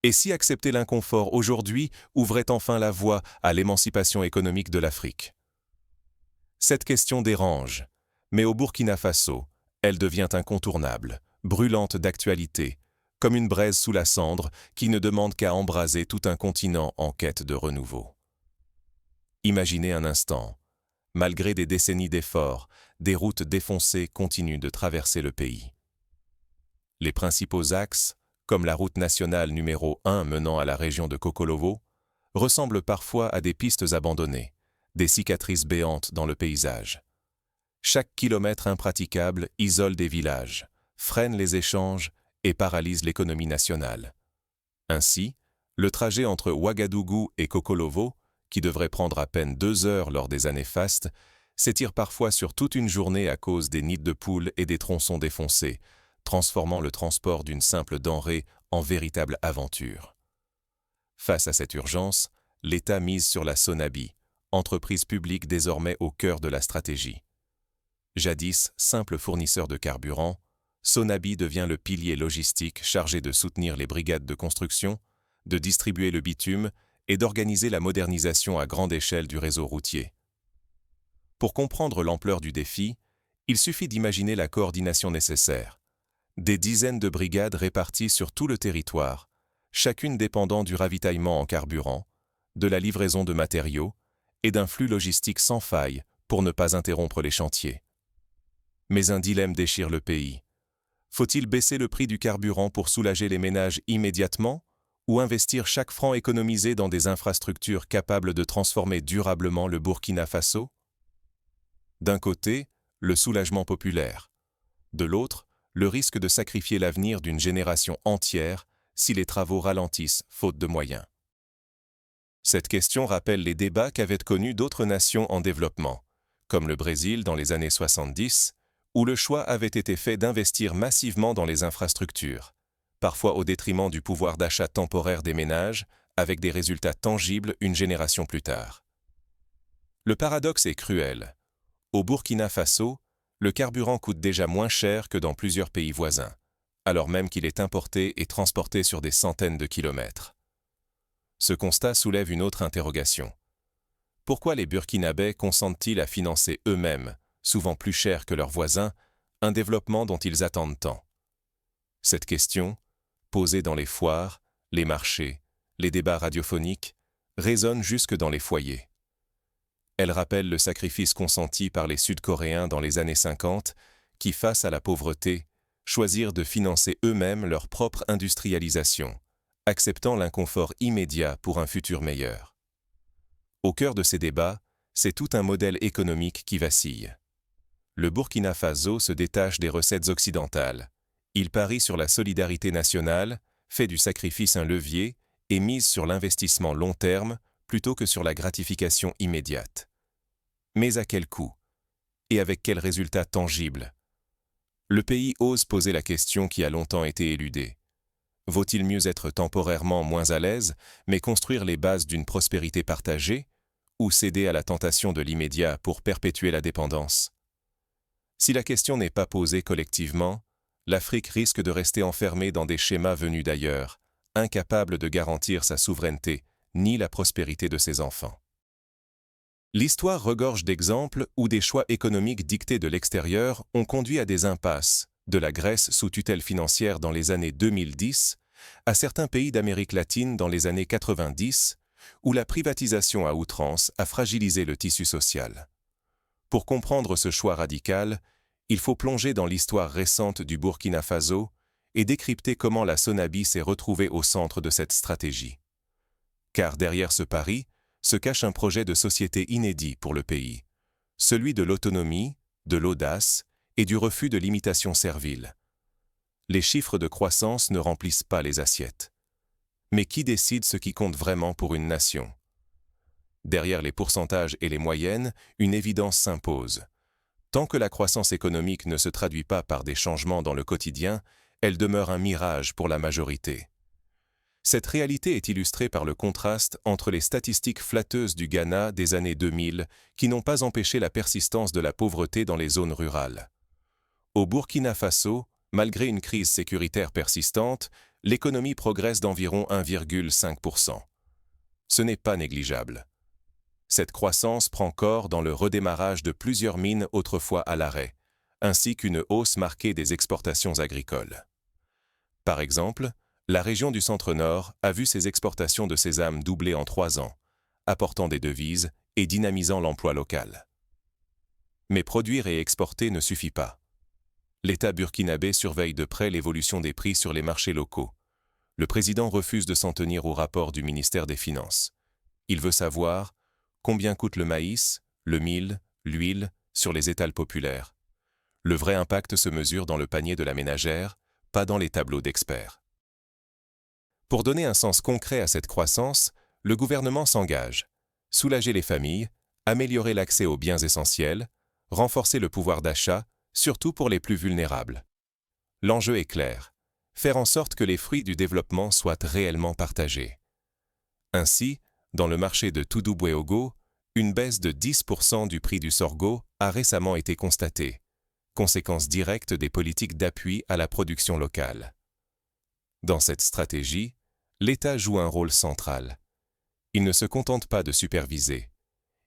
Et si accepter l'inconfort aujourd'hui ouvrait enfin la voie à l'émancipation économique de l'Afrique? Cette question dérange, mais au Burkina Faso, elle devient incontournable, brûlante d'actualité, comme une braise sous la cendre qui ne demande qu'à embraser tout un continent en quête de renouveau. Imaginez un instant, malgré des décennies d'efforts, des routes défoncées continuent de traverser le pays. Les principaux axes, comme la route nationale numéro 1 menant à la région de Kokolovo, ressemblent parfois à des pistes abandonnées, des cicatrices béantes dans le paysage. Chaque kilomètre impraticable isole des villages, freine les échanges et paralyse l'économie nationale. Ainsi, le trajet entre Ouagadougou et Kokolovo, qui devrait prendre à peine 2 heures lors des années fastes, s'étire parfois sur toute une journée à cause des nids de poules et des tronçons défoncés, transformant le transport d'une simple denrée en véritable aventure. Face à cette urgence, l'État mise sur la Sonabi, entreprise publique désormais au cœur de la stratégie. Jadis simple fournisseur de carburant, Sonabi devient le pilier logistique chargé de soutenir les brigades de construction, de distribuer le bitume et d'organiser la modernisation à grande échelle du réseau routier. Pour comprendre l'ampleur du défi, il suffit d'imaginer la coordination nécessaire. Des dizaines de brigades réparties sur tout le territoire, chacune dépendant du ravitaillement en carburant, de la livraison de matériaux et d'un flux logistique sans faille pour ne pas interrompre les chantiers. Mais un dilemme déchire le pays. Faut-il baisser le prix du carburant pour soulager les ménages immédiatement ou investir chaque franc économisé dans des infrastructures capables de transformer durablement le Burkina Faso? D'un côté, le soulagement populaire. De l'autre, le risque de sacrifier l'avenir d'une génération entière si les travaux ralentissent faute de moyens. Cette question rappelle les débats qu'avaient connus d'autres nations en développement, comme le Brésil dans les années 70, où le choix avait été fait d'investir massivement dans les infrastructures, parfois au détriment du pouvoir d'achat temporaire des ménages, avec des résultats tangibles une génération plus tard. Le paradoxe est cruel. Au Burkina Faso, le carburant coûte déjà moins cher que dans plusieurs pays voisins, alors même qu'il est importé et transporté sur des centaines de kilomètres. Ce constat soulève une autre interrogation. Pourquoi les Burkinabés consentent-ils à financer eux-mêmes, souvent plus cher que leurs voisins, un développement dont ils attendent tant? Cette question, posée dans les foires, les marchés, les débats radiophoniques, résonne jusque dans les foyers. Elle rappelle le sacrifice consenti par les Sud-Coréens dans les années 50, qui, face à la pauvreté, choisirent de financer eux-mêmes leur propre industrialisation, acceptant l'inconfort immédiat pour un futur meilleur. Au cœur de ces débats, c'est tout un modèle économique qui vacille. Le Burkina Faso se détache des recettes occidentales. Il parie sur la solidarité nationale, fait du sacrifice un levier et mise sur l'investissement long terme plutôt que sur la gratification immédiate. Mais à quel coût? Et avec quels résultats tangibles? Le pays ose poser la question qui a longtemps été éludée. Vaut-il mieux être temporairement moins à l'aise, mais construire les bases d'une prospérité partagée, ou céder à la tentation de l'immédiat pour perpétuer la dépendance? Si la question n'est pas posée collectivement, l'Afrique risque de rester enfermée dans des schémas venus d'ailleurs, incapable de garantir sa souveraineté ni la prospérité de ses enfants. L'histoire regorge d'exemples où des choix économiques dictés de l'extérieur ont conduit à des impasses, de la Grèce sous tutelle financière dans les années 2010 à certains pays d'Amérique latine dans les années 90, où la privatisation à outrance a fragilisé le tissu social. Pour comprendre ce choix radical, il faut plonger dans l'histoire récente du Burkina Faso et décrypter comment la Sonabi s'est retrouvée au centre de cette stratégie. Car derrière ce pari se cache un projet de société inédit pour le pays, celui de l'autonomie, de l'audace et du refus de l'imitation servile. Les chiffres de croissance ne remplissent pas les assiettes. Mais qui décide ce qui compte vraiment pour une nation? Derrière les pourcentages et les moyennes, une évidence s'impose. Tant que la croissance économique ne se traduit pas par des changements dans le quotidien, elle demeure un mirage pour la majorité. Cette réalité est illustrée par le contraste entre les statistiques flatteuses du Ghana des années 2000 qui n'ont pas empêché la persistance de la pauvreté dans les zones rurales. Au Burkina Faso, malgré une crise sécuritaire persistante, l'économie progresse d'environ 1,5%. Ce n'est pas négligeable. Cette croissance prend corps dans le redémarrage de plusieurs mines autrefois à l'arrêt, ainsi qu'une hausse marquée des exportations agricoles. Par exemple, la région du Centre-Nord a vu ses exportations de sésame doubler en 3 ans, apportant des devises et dynamisant l'emploi local. Mais produire et exporter ne suffit pas. L'État burkinabé surveille de près l'évolution des prix sur les marchés locaux. Le président refuse de s'en tenir au rapport du ministère des Finances. Il veut savoir combien coûte le maïs, le mil, l'huile sur les étals populaires. Le vrai impact se mesure dans le panier de la ménagère, pas dans les tableaux d'experts. Pour donner un sens concret à cette croissance, le gouvernement s'engage. Soulager les familles, améliorer l'accès aux biens essentiels, renforcer le pouvoir d'achat, surtout pour les plus vulnérables. L'enjeu est clair, faire en sorte que les fruits du développement soient réellement partagés. Ainsi, dans le marché de Toudoubouéogo, une baisse de 10% du prix du sorgho a récemment été constatée, conséquence directe des politiques d'appui à la production locale. Dans cette stratégie, l'État joue un rôle central. Il ne se contente pas de superviser.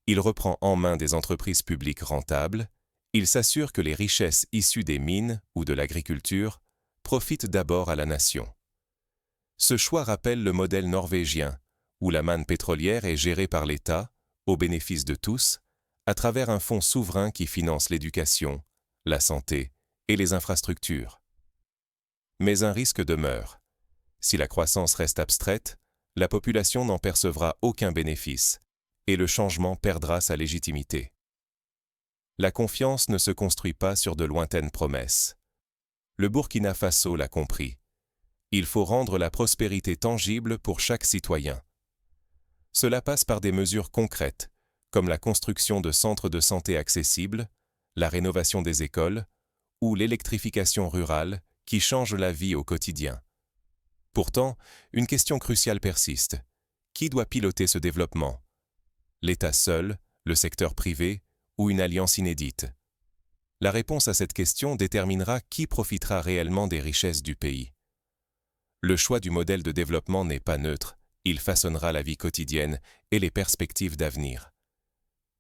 Il reprend en main des entreprises publiques rentables, il s'assure que les richesses issues des mines ou de l'agriculture profitent d'abord à la nation. Ce choix rappelle le modèle norvégien, où la manne pétrolière est gérée par l'État, au bénéfice de tous, à travers un fonds souverain qui finance l'éducation, la santé et les infrastructures. Mais un risque demeure. Si la croissance reste abstraite, la population n'en percevra aucun bénéfice, et le changement perdra sa légitimité. La confiance ne se construit pas sur de lointaines promesses. Le Burkina Faso l'a compris. Il faut rendre la prospérité tangible pour chaque citoyen. Cela passe par des mesures concrètes, comme la construction de centres de santé accessibles, la rénovation des écoles ou l'électrification rurale qui change la vie au quotidien. Pourtant, une question cruciale persiste. Qui doit piloter ce développement ? L'État seul, le secteur privé ou une alliance inédite ? La réponse à cette question déterminera qui profitera réellement des richesses du pays. Le choix du modèle de développement n'est pas neutre, il façonnera la vie quotidienne et les perspectives d'avenir.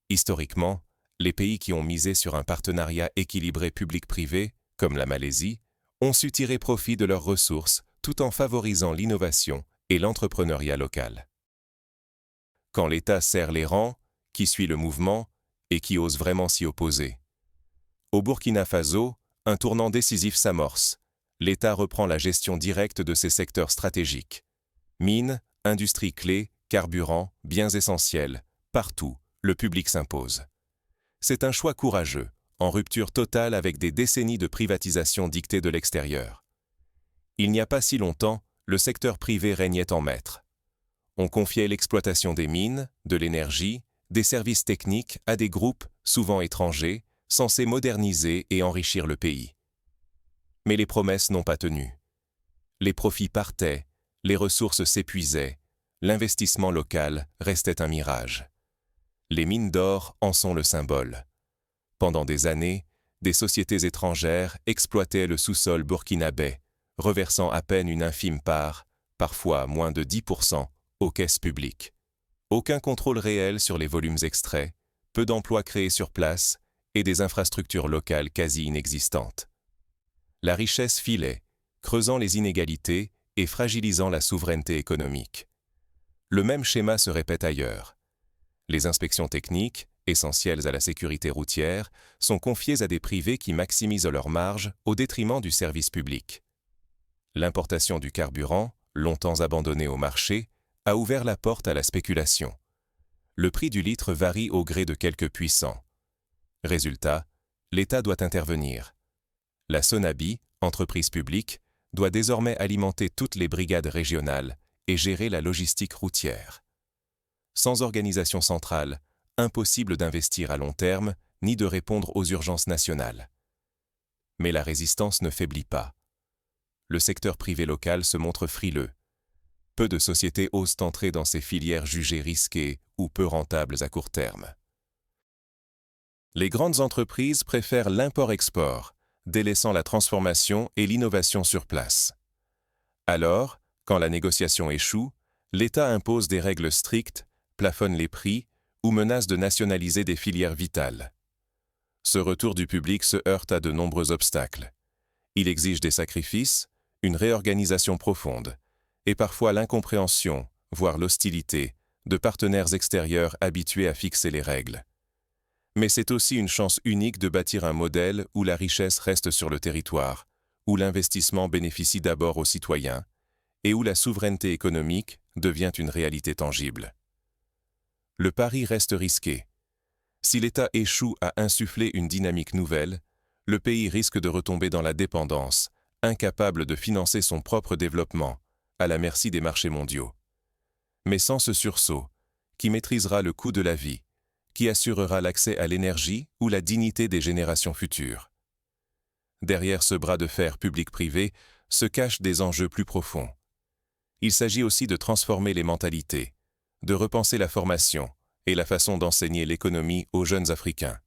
Historiquement, les pays qui ont misé sur un partenariat équilibré public-privé, comme la Malaisie, ont su tirer profit de leurs ressources tout en favorisant l'innovation et l'entrepreneuriat local. Quand l'État serre les rangs, qui suit le mouvement et qui ose vraiment s'y opposer? Au Burkina Faso, un tournant décisif s'amorce. L'État reprend la gestion directe de ses secteurs stratégiques. Mines, industries clés, carburants, biens essentiels, partout, le public s'impose. C'est un choix courageux, en rupture totale avec des décennies de privatisation dictées de l'extérieur. Il n'y a pas si longtemps, le secteur privé régnait en maître. On confiait l'exploitation des mines, de l'énergie, des services techniques à des groupes, souvent étrangers, censés moderniser et enrichir le pays. Mais les promesses n'ont pas tenu. Les profits partaient, les ressources s'épuisaient, l'investissement local restait un mirage. Les mines d'or en sont le symbole. Pendant des années, des sociétés étrangères exploitaient le sous-sol burkinabé, reversant à peine une infime part, parfois moins de 10%, aux caisses publiques. Aucun contrôle réel sur les volumes extraits, peu d'emplois créés sur place et des infrastructures locales quasi inexistantes. La richesse filait, creusant les inégalités et fragilisant la souveraineté économique. Le même schéma se répète ailleurs. Les inspections techniques, essentielles à la sécurité routière, sont confiées à des privés qui maximisent leurs marges au détriment du service public. L'importation du carburant, longtemps abandonné au marché, a ouvert la porte à la spéculation. Le prix du litre varie au gré de quelques puissants. Résultat, l'État doit intervenir. La Sonabi, entreprise publique, doit désormais alimenter toutes les brigades régionales et gérer la logistique routière. Sans organisation centrale, impossible d'investir à long terme ni de répondre aux urgences nationales. Mais la résistance ne faiblit pas. Le secteur privé local se montre frileux. Peu de sociétés osent entrer dans ces filières jugées risquées ou peu rentables à court terme. Les grandes entreprises préfèrent l'import-export, délaissant la transformation et l'innovation sur place. Alors, quand la négociation échoue, l'État impose des règles strictes, plafonne les prix ou menace de nationaliser des filières vitales. Ce retour du public se heurte à de nombreux obstacles. Il exige des sacrifices, une réorganisation profonde, et parfois l'incompréhension, voire l'hostilité, de partenaires extérieurs habitués à fixer les règles. Mais c'est aussi une chance unique de bâtir un modèle où la richesse reste sur le territoire, où l'investissement bénéficie d'abord aux citoyens, et où la souveraineté économique devient une réalité tangible. Le pari reste risqué. Si l'État échoue à insuffler une dynamique nouvelle, le pays risque de retomber dans la dépendance, incapable de financer son propre développement, à la merci des marchés mondiaux. Mais sans ce sursaut, qui maîtrisera le coût de la vie, qui assurera l'accès à l'énergie ou la dignité des générations futures. Derrière ce bras de fer public-privé se cachent des enjeux plus profonds. Il s'agit aussi de transformer les mentalités, de repenser la formation et la façon d'enseigner l'économie aux jeunes Africains.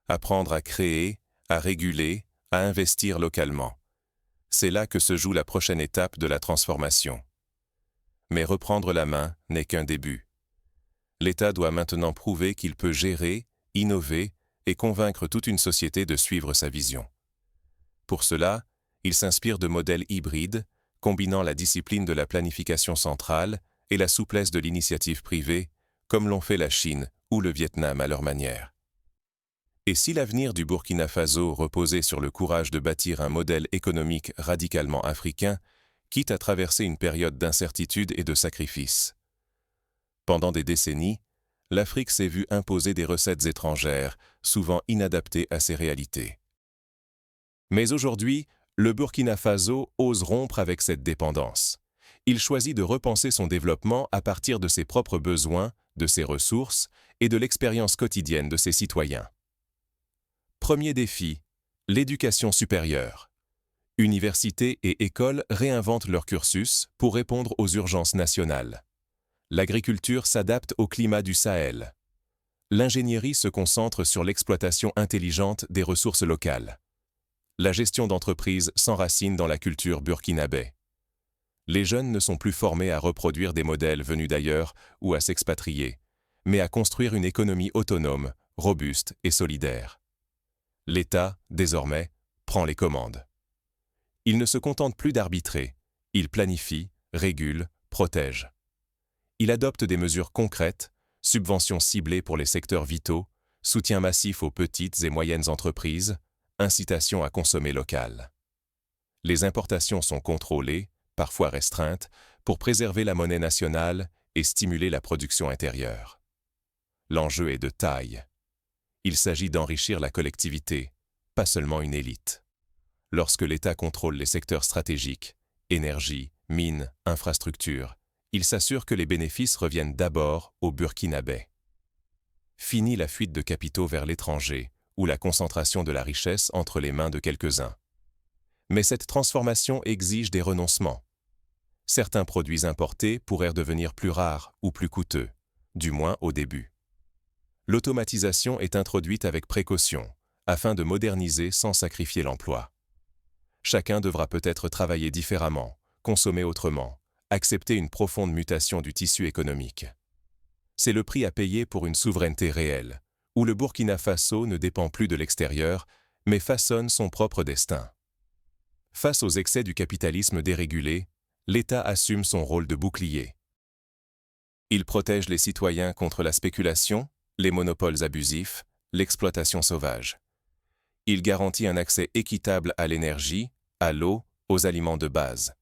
Apprendre à créer, à réguler, à investir localement. C'est là que se joue la prochaine étape de la transformation. Mais reprendre la main n'est qu'un début. L'État doit maintenant prouver qu'il peut gérer, innover et convaincre toute une société de suivre sa vision. Pour cela, il s'inspire de modèles hybrides, combinant la discipline de la planification centrale et la souplesse de l'initiative privée, comme l'ont fait la Chine ou le Vietnam à leur manière. Et si l'avenir du Burkina Faso reposait sur le courage de bâtir un modèle économique radicalement africain, quitte à traverser une période d'incertitude et de sacrifice? Pendant des décennies, l'Afrique s'est vue imposer des recettes étrangères, souvent inadaptées à ses réalités. Mais aujourd'hui, le Burkina Faso ose rompre avec cette dépendance. Il choisit de repenser son développement à partir de ses propres besoins, de ses ressources et de l'expérience quotidienne de ses citoyens. Premier défi, l'éducation supérieure. Universités et écoles réinventent leur cursus pour répondre aux urgences nationales. L'agriculture s'adapte au climat du Sahel. L'ingénierie se concentre sur l'exploitation intelligente des ressources locales. La gestion d'entreprises s'enracine dans la culture burkinabé. Les jeunes ne sont plus formés à reproduire des modèles venus d'ailleurs ou à s'expatrier, mais à construire une économie autonome, robuste et solidaire. L'État, désormais, prend les commandes. Il ne se contente plus d'arbitrer, il planifie, régule, protège. Il adopte des mesures concrètes, subventions ciblées pour les secteurs vitaux, soutien massif aux petites et moyennes entreprises, incitation à consommer local. Les importations sont contrôlées, parfois restreintes, pour préserver la monnaie nationale et stimuler la production intérieure. L'enjeu est de taille. Il s'agit d'enrichir la collectivité, pas seulement une élite. Lorsque l'État contrôle les secteurs stratégiques, énergie, mines, infrastructures, il s'assure que les bénéfices reviennent d'abord aux Burkinabés. Fini la fuite de capitaux vers l'étranger ou la concentration de la richesse entre les mains de quelques-uns. Mais cette transformation exige des renoncements. Certains produits importés pourraient devenir plus rares ou plus coûteux, du moins au début. L'automatisation est introduite avec précaution, afin de moderniser sans sacrifier l'emploi. Chacun devra peut-être travailler différemment, consommer autrement, accepter une profonde mutation du tissu économique. C'est le prix à payer pour une souveraineté réelle, où le Burkina Faso ne dépend plus de l'extérieur, mais façonne son propre destin. Face aux excès du capitalisme dérégulé, l'État assume son rôle de bouclier. Il protège les citoyens contre la spéculation, les monopoles abusifs, l'exploitation sauvage. Il garantit un accès équitable à l'énergie, à l'eau, aux aliments de base.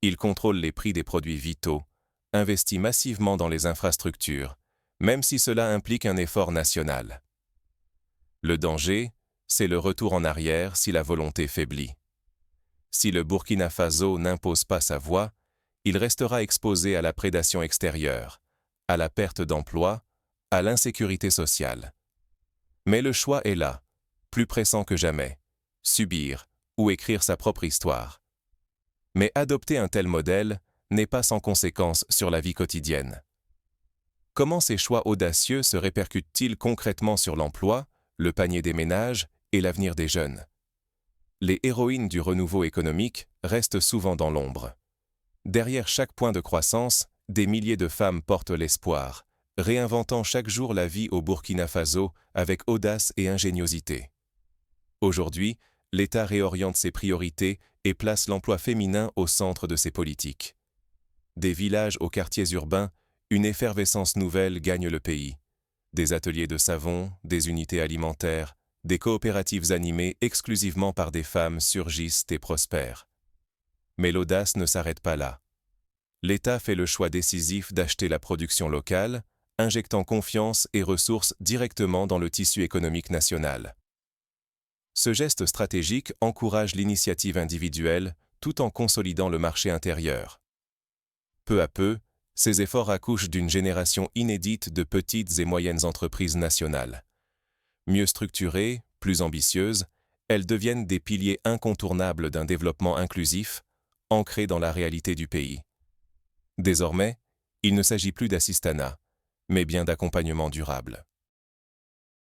Il contrôle les prix des produits vitaux, investit massivement dans les infrastructures, même si cela implique un effort national. Le danger, c'est le retour en arrière si la volonté faiblit. Si le Burkina Faso n'impose pas sa voix, il restera exposé à la prédation extérieure, à la perte d'emploi, à l'insécurité sociale. Mais le choix est là, plus pressant que jamais, subir ou écrire sa propre histoire. Mais adopter un tel modèle n'est pas sans conséquences sur la vie quotidienne. Comment ces choix audacieux se répercutent-ils concrètement sur l'emploi, le panier des ménages et l'avenir des jeunes? les héroïnes du renouveau économique restent souvent dans l'ombre. Derrière chaque point de croissance, des milliers de femmes portent l'espoir, réinventant chaque jour la vie au Burkina Faso avec audace et ingéniosité. Aujourd'hui, l'État réoriente ses priorités et place l'emploi féminin au centre de ses politiques. Des villages aux quartiers urbains, une effervescence nouvelle gagne le pays. Des ateliers de savon, des unités alimentaires, des coopératives animées exclusivement par des femmes surgissent et prospèrent. Mais l'audace ne s'arrête pas là. L'État fait le choix décisif d'acheter la production locale, injectant confiance et ressources directement dans le tissu économique national. Ce geste stratégique encourage l'initiative individuelle tout en consolidant le marché intérieur. Peu à peu, ces efforts accouchent d'une génération inédite de petites et moyennes entreprises nationales. Mieux structurées, plus ambitieuses, elles deviennent des piliers incontournables d'un développement inclusif, ancré dans la réalité du pays. Désormais, il ne s'agit plus d'assistanat, mais bien d'accompagnement durable.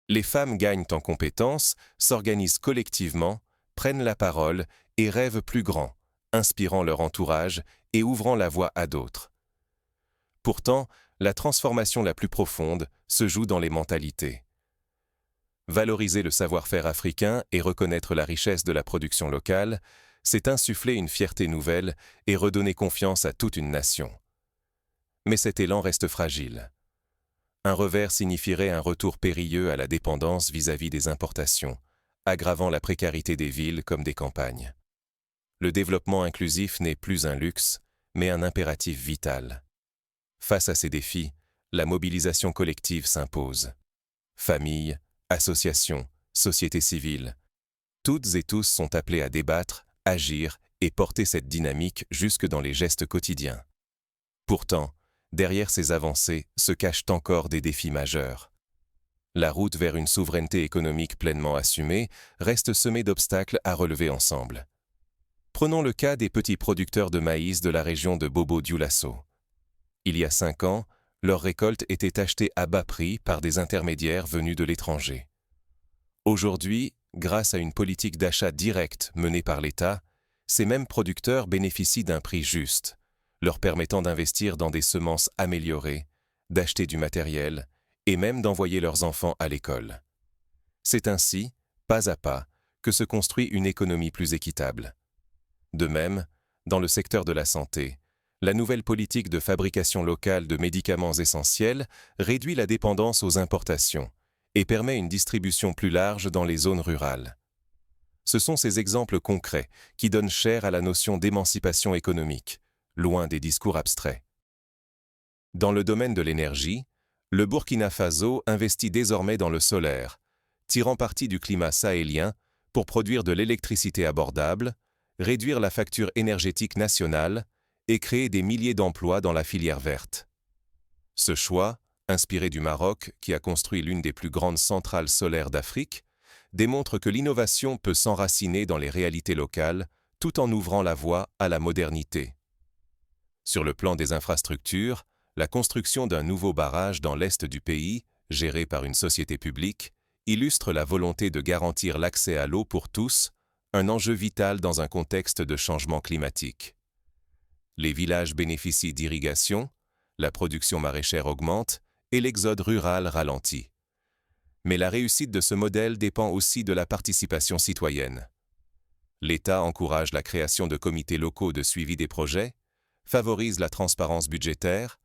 Les femmes gagnent en compétences, s'organisent collectivement, prennent la parole et rêvent plus grand, inspirant leur entourage et ouvrant la voie à d'autres. Pourtant, la transformation la plus profonde se joue dans les mentalités. Valoriser le savoir-faire africain et reconnaître la richesse de la production locale, c'est insuffler une fierté nouvelle et redonner confiance à toute une nation. Mais cet élan reste fragile. Un revers signifierait un retour périlleux à la dépendance vis-à-vis des importations, aggravant la précarité des villes comme des campagnes. Le développement inclusif n'est plus un luxe, mais un impératif vital. Face à ces défis, la mobilisation collective s'impose. Familles, associations, société civile, toutes et tous sont appelés à débattre, agir et porter cette dynamique jusque dans les gestes quotidiens. Pourtant, derrière ces avancées se cachent encore des défis majeurs. La route vers une souveraineté économique pleinement assumée reste semée d'obstacles à relever ensemble. Prenons le cas des petits producteurs de maïs de la région de Bobo-Dioulasso. Il y a 5 ans, leur récolte était achetée à bas prix par des intermédiaires venus de l'étranger. Aujourd'hui, grâce à une politique d'achat direct menée par l'État, ces mêmes producteurs bénéficient d'un prix juste, leur permettant d'investir dans des semences améliorées, d'acheter du matériel et même d'envoyer leurs enfants à l'école. C'est ainsi, pas à pas, que se construit une économie plus équitable. De même, dans le secteur de la santé, la nouvelle politique de fabrication locale de médicaments essentiels réduit la dépendance aux importations et permet une distribution plus large dans les zones rurales. Ce sont ces exemples concrets qui donnent chair à la notion d'émancipation économique, loin des discours abstraits. Dans le domaine de l'énergie, le Burkina Faso investit désormais dans le solaire, tirant parti du climat sahélien pour produire de l'électricité abordable, réduire la facture énergétique nationale et créer des milliers d'emplois dans la filière verte. Ce choix, inspiré du Maroc qui a construit l'une des plus grandes centrales solaires d'Afrique, démontre que l'innovation peut s'enraciner dans les réalités locales tout en ouvrant la voie à la modernité. Sur le plan des infrastructures, la construction d'un nouveau barrage dans l'est du pays, géré par une société publique, illustre la volonté de garantir l'accès à l'eau pour tous, un enjeu vital dans un contexte de changement climatique. Les villages bénéficient d'irrigation, la production maraîchère augmente et l'exode rural ralentit. Mais la réussite de ce modèle dépend aussi de la participation citoyenne. L'État encourage la création de comités locaux de suivi des projets, favorise la transparence budgétaire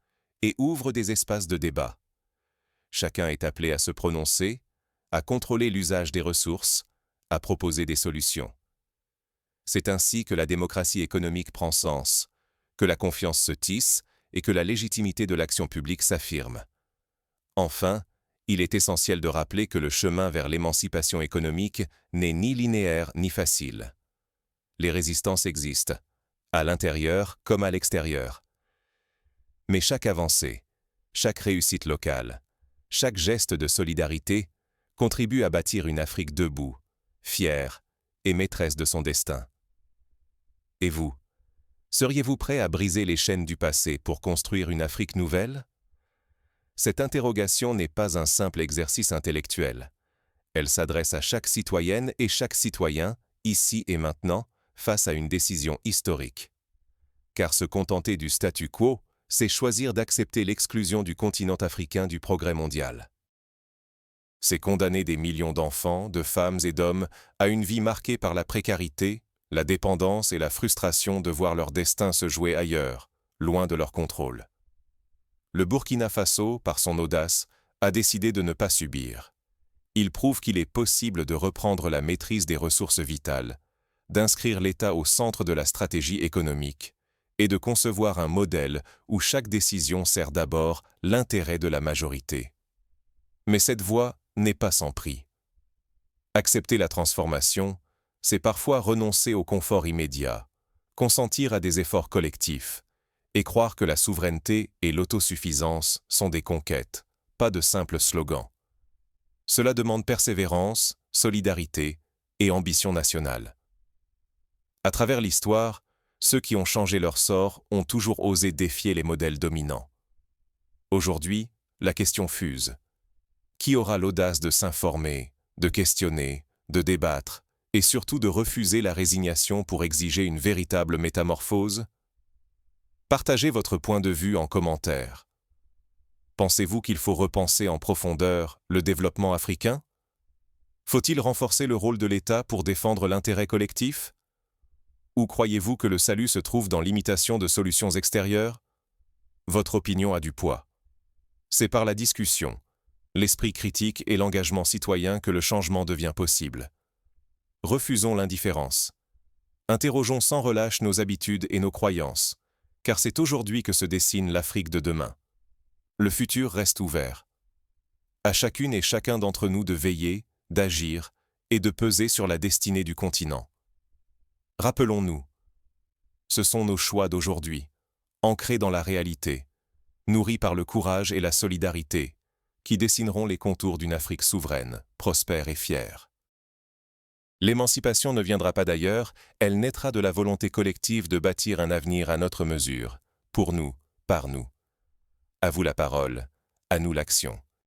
et ouvre des espaces de débat. Chacun est appelé à se prononcer, à contrôler l'usage des ressources, à proposer des solutions. C'est ainsi que la démocratie économique prend sens, que la confiance se tisse et que la légitimité de l'action publique s'affirme. Enfin, il est essentiel de rappeler que le chemin vers l'émancipation économique n'est ni linéaire ni facile. Les résistances existent, à l'intérieur comme à l'extérieur. Mais chaque avancée, chaque réussite locale, chaque geste de solidarité contribue à bâtir une Afrique debout, fière et maîtresse de son destin. Et vous, seriez-vous prêt à briser les chaînes du passé pour construire une Afrique nouvelle? Cette interrogation n'est pas un simple exercice intellectuel. Elle s'adresse à chaque citoyenne et chaque citoyen, ici et maintenant, face à une décision historique. Car se contenter du statu quo, c'est choisir d'accepter l'exclusion du continent africain du progrès mondial. C'est condamner des millions d'enfants, de femmes et d'hommes à une vie marquée par la précarité, la dépendance et la frustration de voir leur destin se jouer ailleurs, loin de leur contrôle. Le Burkina Faso, par son audace, a décidé de ne pas subir. Il prouve qu'il est possible de reprendre la maîtrise des ressources vitales, d'inscrire l'État au centre de la stratégie économique et de concevoir un modèle où chaque décision sert d'abord l'intérêt de la majorité. Mais cette voie n'est pas sans prix. Accepter la transformation, c'est parfois renoncer au confort immédiat, consentir à des efforts collectifs et croire que la souveraineté et l'autosuffisance sont des conquêtes, pas de simples slogans. Cela demande persévérance, solidarité et ambition nationale. À travers l'histoire, ceux qui ont changé leur sort ont toujours osé défier les modèles dominants. Aujourd'hui, la question fuse. Qui aura l'audace de s'informer, de questionner, de débattre, et surtout de refuser la résignation pour exiger une véritable métamorphose? Partagez votre point de vue en commentaire. Pensez-vous qu'il faut repenser en profondeur le développement africain? Faut-il renforcer le rôle de l'État pour défendre l'intérêt collectif? Ou croyez-vous que le salut se trouve dans l'imitation de solutions extérieures? Votre opinion a du poids. C'est par la discussion, l'esprit critique et l'engagement citoyen que le changement devient possible. Refusons l'indifférence. Interrogeons sans relâche nos habitudes et nos croyances, car c'est aujourd'hui que se dessine l'Afrique de demain. Le futur reste ouvert. À chacune et chacun d'entre nous de veiller, d'agir et de peser sur la destinée du continent. Rappelons-nous, ce sont nos choix d'aujourd'hui, ancrés dans la réalité, nourris par le courage et la solidarité, qui dessineront les contours d'une Afrique souveraine, prospère et fière. L'émancipation ne viendra pas d'ailleurs, elle naîtra de la volonté collective de bâtir un avenir à notre mesure, pour nous, par nous. À vous la parole, à nous l'action.